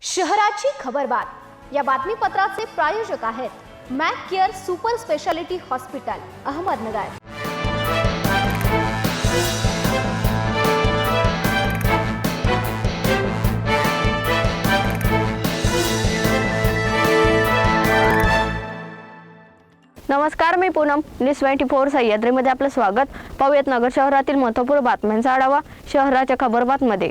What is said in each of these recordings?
शहराची खबरबात या बातमीपत्राचे प्रायोजक आहेत Mac care super speciality hospital Ahmednagar. नमस्कार, मी पूनम न्यूज 24 सह्याद्रीमध्ये आपलं स्वागत। पाहूयात नगर शहरातील महत्त्वपूर्ण बातम्यांचा आढावा शहराच्या खबरबातमध्ये।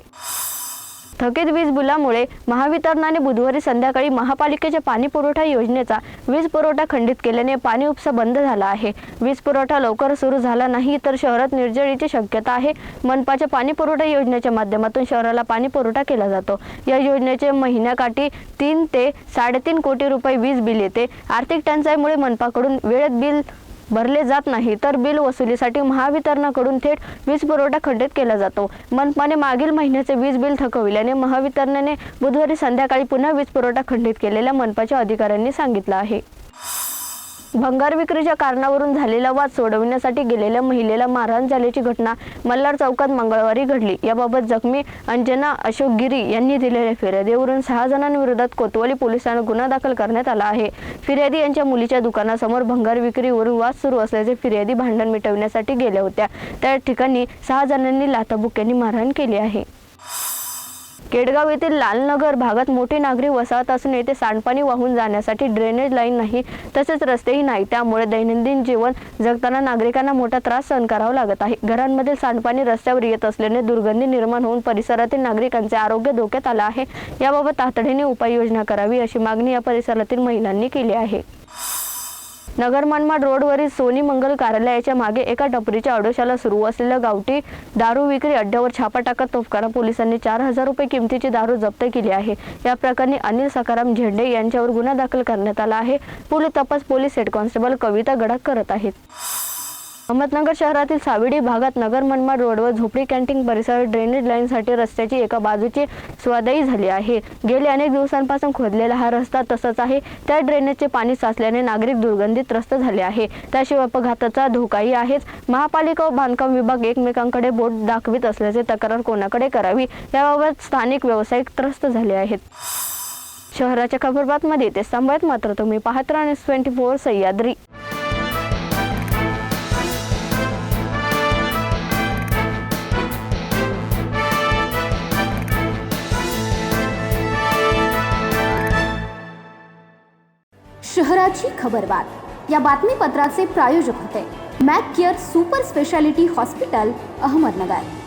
थकीत वीज बिलामुळे महावितरणाने बुधवारी संध्याकाळी महापालिकेच्या पाणी पुरवठा योजनेचा वीज पुरवठा खंडित केल्याने पाणी उपसा बंद झाला आहे। वीज पुरवठा लवकर सुरू झाला नाही तर शहरात निर्जळीची शक्यता आहे। मनपाच्या पाणी पुरवठा योजनेच्या माध्यमातून शहराला पाणी पुरवठा केला जातो। या योजनेचे महिन्याकाठी 3 ते 3.5 कोटी रुपये वीज बिल येते। आर्थिक टंचाईमुळे मनपाकडून वेळेत बिल भरले जात नाही तर बिल वसुलीसाठी महावितरणाकडून थेट वीज पुरवठा खंडित केला जातो। मनपाने मागील महिन्याचे वीज बिल थकविल्याने महावितरणाने बुधवारी संध्याकाळी पुन्हा वीज पुरवठा खंडित केलेल्या मनपाच्या अधिकाऱ्यांनी सांगितलं आहे। भंगार विक्रीच्या कारणावरून झालेला वाद सोडवण्यासाठी गेलेल्या महिलेला मारहाण झाल्याची घटना मल्हार चौकात मंगळवारी घडली। याबाबत जखमी अंजना अशोक गिरी यांनी दिलेल्या फिर्यादीवरून 6 जणांविरोधात कोतवाली पोलिसांना गुन्हा दाखल करण्यात आला आहे। फिर्यादी यांच्या मुलीच्या दुकानासमोर भंगार विक्रीवरून वाद सुरू असल्याचे फिर्यादी भांडण मिटवण्यासाठी गेल्या होत्या। त्या ठिकाणी 6 जणांनी लाथाबुक्क्यांनी मारहाण केली आहे। केडगाव येथील लालनगर भागात मोठी नागरी वसाहत असून येथे सांडपाणी वाहून जाण्यासाठी ड्रेनेज लाईन नाही तसेच रस्तेही नाही। त्यामुळे दैनंदिन जीवन जगताना नागरिकांना मोठा त्रास सहन करावा लागत आहे। घरांमधील सांडपाणी रस्त्यावर येत असल्याने दुर्गंधी निर्माण होऊन परिसरातील नागरिकांचे आरोग्य धोक्यात आले आहे। याबाबत तातडीने उपाययोजना करावी अशी मागणी या परिसरातील महिलांनी केली आहे। नगर मनमाड रोडवरील सोनी मंगल कार्यालयाच्या मागे एका टपरीच्या आडोशाला सुरू असलेल्या गावठी दारू विक्री अड्ड्यावर छापा टाकत तोफखाना पोलिसांनी 4,000 रुपये किमतीची दारू जप्त केली आहे। या प्रकरणी अनिल सकाराम झेंडे यांच्यावर गुन्हा दाखल करण्यात आला आहे। पुढील तपास पोलीस हेड कॉन्स्टेबल कविता गडाख करत आहेत। अहमदनगर शहरातील साविडी भागात नगर मनमाड रोडवर झोपडी कॅन्टीन परिसरात ड्रेनेज लाईनसाठी रस्त्याची एका बाजूची स्वादाई झाली आहे। गेल्या अनेक दिवसांपासून खोदलेला हा रस्ता तसाच आहे। त्या ड्रेनेजचे पाणी साचल्याने नागरिक दुर्गंधीत त्रस्त झाले आहे। त्याशिवाय अपघाताचा धोकाही आहेच। महापालिका व बांधकाम विभाग एकमेकांकडे बोट दाखवित असल्याचे तक्रार कोणाकडे करावी याबाबत स्थानिक व्यावसायिक त्रस्त झाले आहेत। शहराच्या खबरबातमध्ये ते संभवत मात्र तुम्ही पाहत राहा न्यूज 24 सह्याद्री। शहराची खबरबात या बातमीपत्राचे प्रायोजक होते Mac care super speciality hospital Ahmednagar.